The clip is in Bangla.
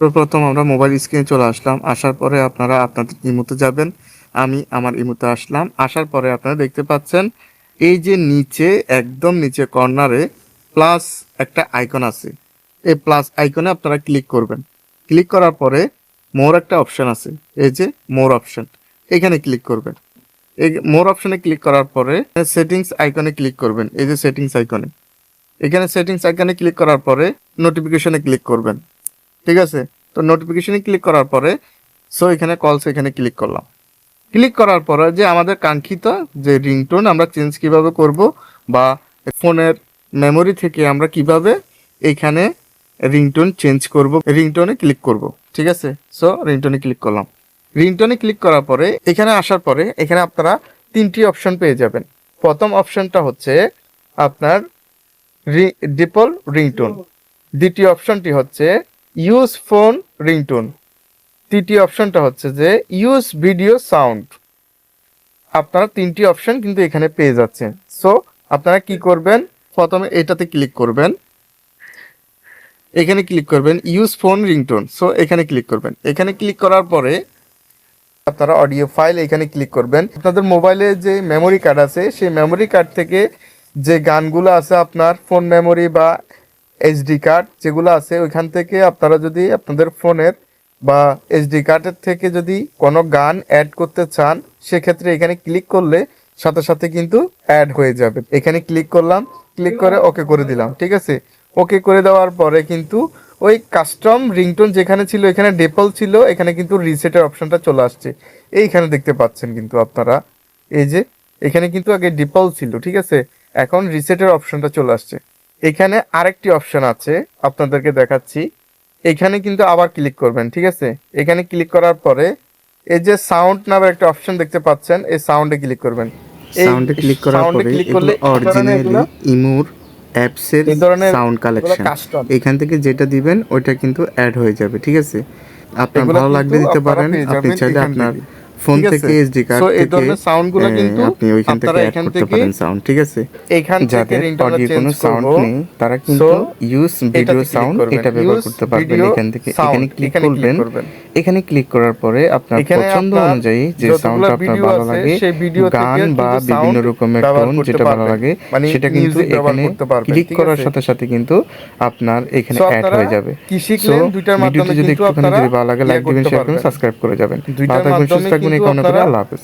প্রথম আমরা মোবাইল স্ক্রিনে চলে আসলাম। আসার পরে আপনারা আপনাদের ইমোতে যাবেন। আমি আমার ইমোতে আসলাম। আসার পরে আপনারা দেখতে পাচ্ছেন এই যে নিচে একদম নিচে কর্নারে প্লাস একটা আইকন আছে। এই প্লাস আইকনে আপনারা ক্লিক করবেন। ক্লিক করার পরে মোর একটা অপশন আছে, এই যে মোর অপশন, এখানে ক্লিক করবেন। এই মোর অপশনে ক্লিক করার পরে সেটিংস আইকনে ক্লিক করবেন, এই যে সেটিংস আইকনে। এখানে সেটিংস আইকনে ক্লিক করার পরে নোটিফিকেশনে ক্লিক করবেন। ঠিক আছে, তো নোটিফিকেশনে ক্লিক করার পরে এখানে কলস এখানে ক্লিক করলাম। ক্লিক করার পরে যে আমাদের কাঙ্ক্ষিত যে রিংটোন আমরা চেঞ্জ কিভাবে করব, বা ফোনের মেমোরি থেকে আমরা কিভাবে এখানে রিংটোন চেঞ্জ করব, রিংটোনে ক্লিক করব। ঠিক আছে, রিংটোনে ক্লিক করলাম। রিংটোনে ক্লিক করার পরে এখানে আসার পরে এখানে আপনারা তিনটি অপশন পেয়ে যাবেন। প্রথম অপশনটা হচ্ছে আপনার ডিফল্ট রিংটোন, দ্বিতীয় অপশনটি হচ্ছে ইউজ ফোন রিংটোন, তৃতীয় অপশনটা হচ্ছে যে ইউজ ভিডিও সাউন্ড। আপনারা তিনটি অপশন কিন্তু এখানে পেয়ে যাচ্ছেন। আপনারা কি করবেন, প্রথমে এটাতে ক্লিক করবেন, এখানে ক্লিক করবেন ইউজ ফোন রিংটোন। এখানে ক্লিক করবেন। এখানে ক্লিক করার পরে আপনারা অডিও ফাইল এখানে ক্লিক করবেন। আপনাদের মোবাইলে যে মেমোরি কার্ড আছে সেই মেমোরি কার্ড থেকে যে গানগুলো আছে আপনার ফোন মেমোরি বা এইচডি কার্ড যেগুলো আছে ওইখান থেকে আপনারা যদি আপনাদের ফোনের বা এইচডি কার্ডের থেকে যদি কোনো গান অ্যাড করতে চান সেক্ষেত্রে এখানে ক্লিক করলে সাথে সাথে কিন্তু অ্যাড হয়ে যাবে। এখানে ক্লিক করলাম, ক্লিক করে ওকে করে দিলাম। ঠিক আছে, ওকে করে দেওয়ার পরে কিন্তু ওই কাস্টম রিংটোন যেখানে ছিল এখানে ডিফল্ট ছিল, এখানে কিন্তু রিসেটের অপশনটা চলে আসছে। এইখানে দেখতে পাচ্ছেন কিন্তু আপনারা, এই যে এখানে কিন্তু আগে ডিফল্ট ছিল। ঠিক আছে, এখন রিসেটের অপশনটা চলে আসছে। এখানে আরেকটি অপশন আছে আপনাদেরকে দেখাচ্ছি, এখানে কিন্তু আবার ক্লিক করবেন। ঠিক আছে, এখানে ক্লিক করার পরে এই যে সাউন্ড নামের একটা অপশন দেখতে পাচ্ছেন, এই সাউন্ডে ক্লিক করবেন। সাউন্ডে ক্লিক করার পরে এগুলো অরিজিনালি ইমোর অ্যাপসের সাউন্ড কালেকশন, এখান থেকে যেটা দিবেন ওইটা কিন্তু অ্যাড হয়ে যাবে। ঠিক আছে, আপনার ভালো লাগলে দিতে পারেন, আপনি চাইলে আপনার ফোন থেকে এসডি কার্ড থেকে সাউন্ডগুলো কিন্তু আপনি ওইখান থেকে অ্যাড করতে পারেন সাউন্ড। ঠিক আছে, এখান থেকে অডিও কোনো সাউন্ড নেই তারা কিন্তু ইউজ ভিডিও সাউন্ড এটা ব্যবহার করতে পারবেন। এখান থেকে এখানে ক্লিক করবেন। এখানে ক্লিক করার পরে আপনার পছন্দ অনুযায়ী যে সাউন্ডটা আপনার ভালো লাগে, গান বা বিভিন্ন রকমের টোন যেটা ভালো লাগে সেটা কিন্তু এখানে ক্লিক করার সাথে সাথে কিন্তু আপনার এখানে অ্যাড হয়ে যাবে। সো ভিডিওটি যদি একটুখানি যদি ভালো লাগে লাইক দিবেন, শেয়ার করবেন, সাবস্ক্রাইব করে যাবেন। ভালো থাকবেন, সুস্থ থাকবেন, এই কামনা করে আল্লাহ হাফেজ।